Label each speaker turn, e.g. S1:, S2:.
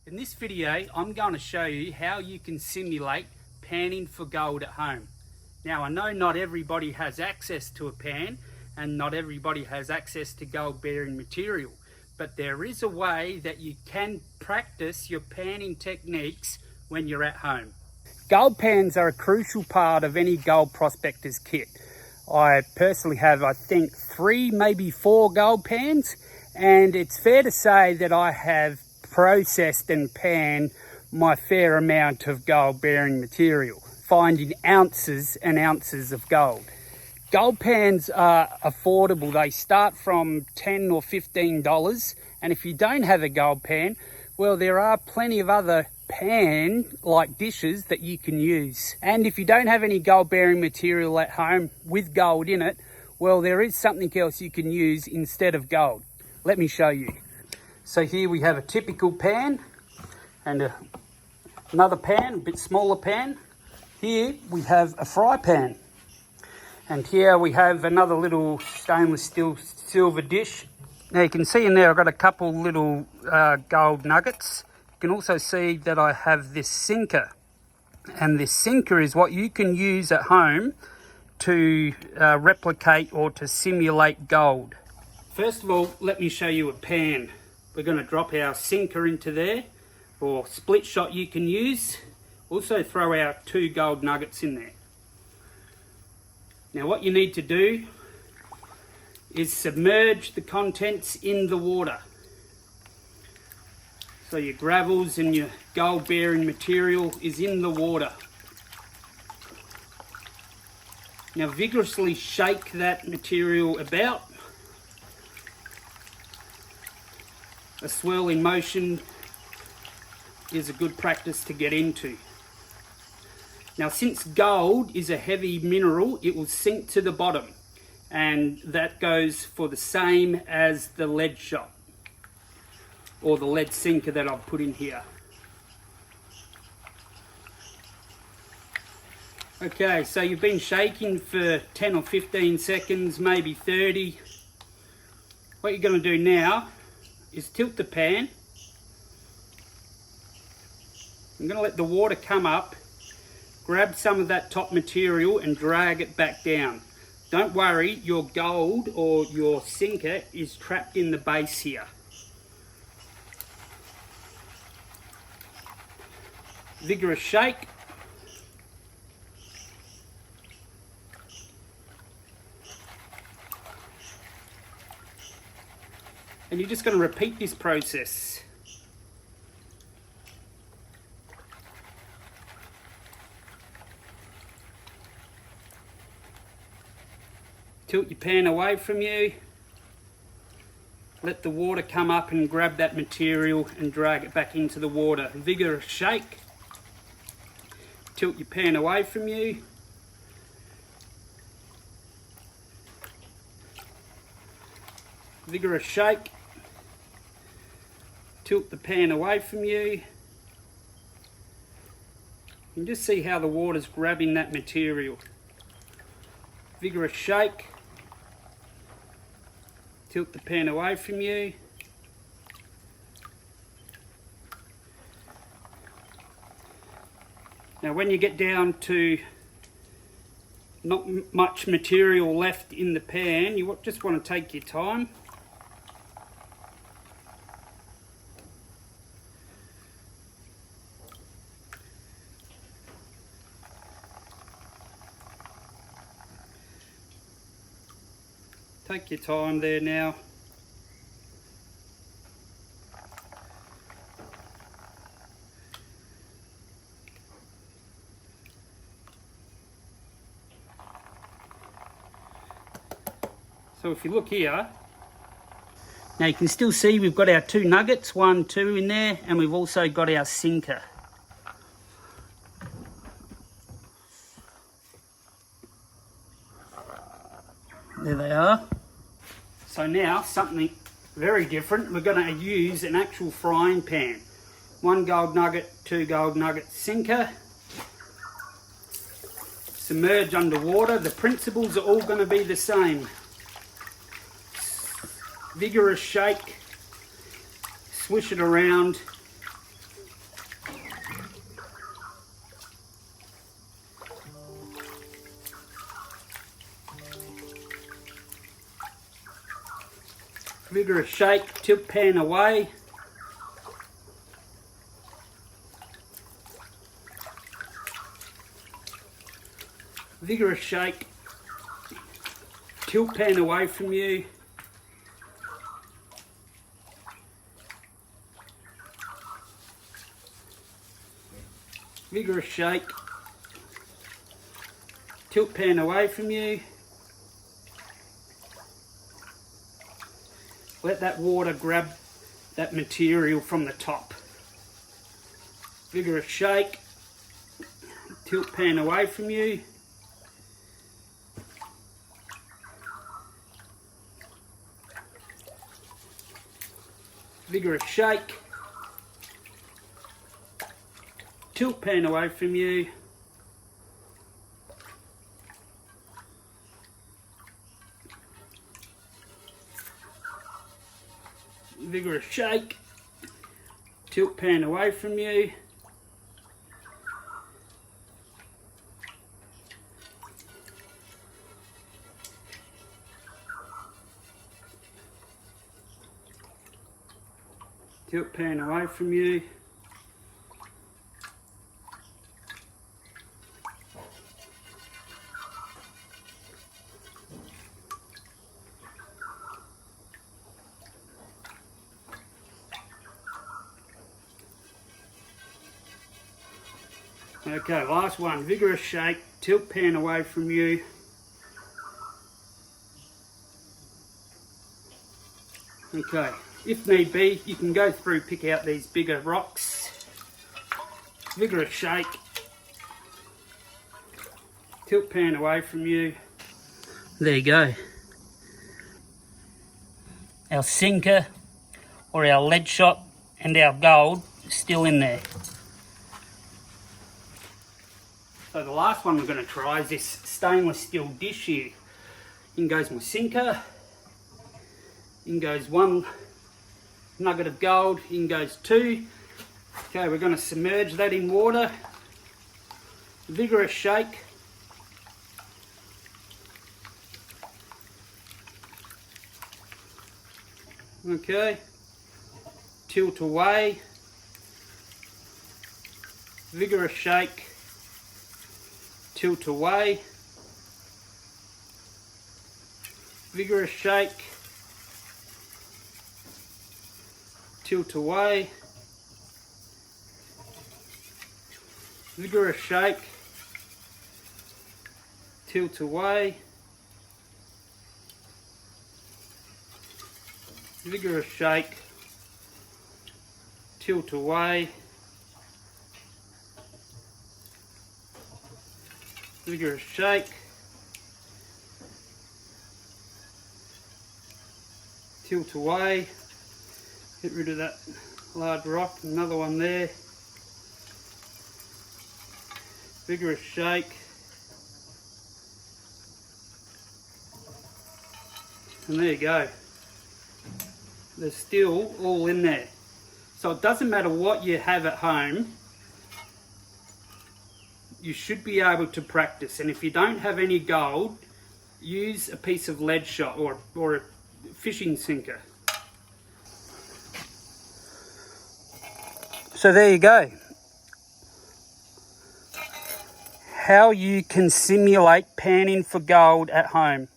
S1: In this video, I'm going to show you how you can simulate panning for gold at home. Now, I know not everybody has access to a pan and not everybody has access to gold bearing material, but there is a way that you can practice your panning techniques when you're at home. Gold pans are a crucial part of any gold prospector's kit. I personally have, I think, 3, maybe 4 gold pans, and it's fair to say that I have processed and panned my fair amount of gold bearing material, finding ounces and ounces of gold. Gold pans are affordable. They start from $10 or $15, and if you don't have a gold pan, well, there are plenty of other pan like dishes that you can use. And if you don't have any gold bearing material at home with gold in it, well, there is something else you can use instead of gold. Let me show you. So here we have a typical pan and another pan, a bit smaller pan. Here we have a fry pan. And here we have another little stainless steel silver dish. Now you can see in there I've got a couple little gold nuggets. You can also see that I have this sinker. And this sinker is what you can use at home to replicate or to simulate gold. First of all, let me show you a pan. We're going to drop our sinker into there, or split shot you can use. Also throw our 2 gold nuggets in there. Now what you need to do is submerge the contents in the water. So your gravels and your gold bearing material is in the water. Now vigorously shake that material about. A swirling motion is a good practice to get into. Now, since gold is a heavy mineral, it will sink to the bottom, and that goes for the same as the lead shot or the lead sinker that I've put in here. Okay, so you've been shaking for 10 or 15 seconds, maybe 30. What you're going to do now is tilt the pan. I'm going to let the water come up, grab some of that top material and drag it back down. Don't worry, your gold or your sinker is trapped in the base here. Vigorous shake. And you're just going to repeat this process. Tilt your pan away from you. Let the water come up and grab that material and drag it back into the water. Vigorous shake. Tilt your pan away from you. Vigorous shake. Tilt the pan away from you. And just see how the water's grabbing that material. Vigorous shake. Tilt the pan away from you. Now when you get down to not much material left in the pan, you just want to take your time. Take your time there now. So if you look here, now you can still see we've got our 2 nuggets, 1, 2 in there, and we've also got our sinker. There they are. So now something very different. We're going to use an actual frying pan. 1 gold nugget, 2 gold nugget sinker. Submerge underwater. The principles are all going to be the same. Vigorous shake. Swish it around. Vigorous shake, tilt pan away. Vigorous shake, tilt pan away from you. Vigorous shake, tilt pan away from you. Let that water grab that material from the top. Vigorous shake, tilt pan away from you. Vigorous shake, tilt pan away from you. Vigorous shake, tilt pan away from you. Tilt pan away from you. Okay, last one, vigorous shake, tilt pan away from you. Okay, if need be, you can go through, pick out these bigger rocks. Vigorous shake, tilt pan away from you. There you go. Our sinker or our lead shot and our gold is still in there. So the last one we're going to try is this stainless steel dish here. In goes my sinker, in goes one nugget of gold, in goes two. Okay, we're going to submerge that in water. Vigorous shake. Okay, tilt away. Vigorous shake. Tilt away. Vigorous shake. Tilt away. Vigorous shake. Tilt away. Vigorous shake. Tilt away. Vigorous shake. Tilt away. Get rid of that large rock. Another one there. Vigorous shake. And there you go. They're still all in there. So it doesn't matter what you have at home, you should be able to practice. And if you don't have any gold, use a piece of lead shot or a fishing sinker. So there you go. How you can simulate panning for gold at home.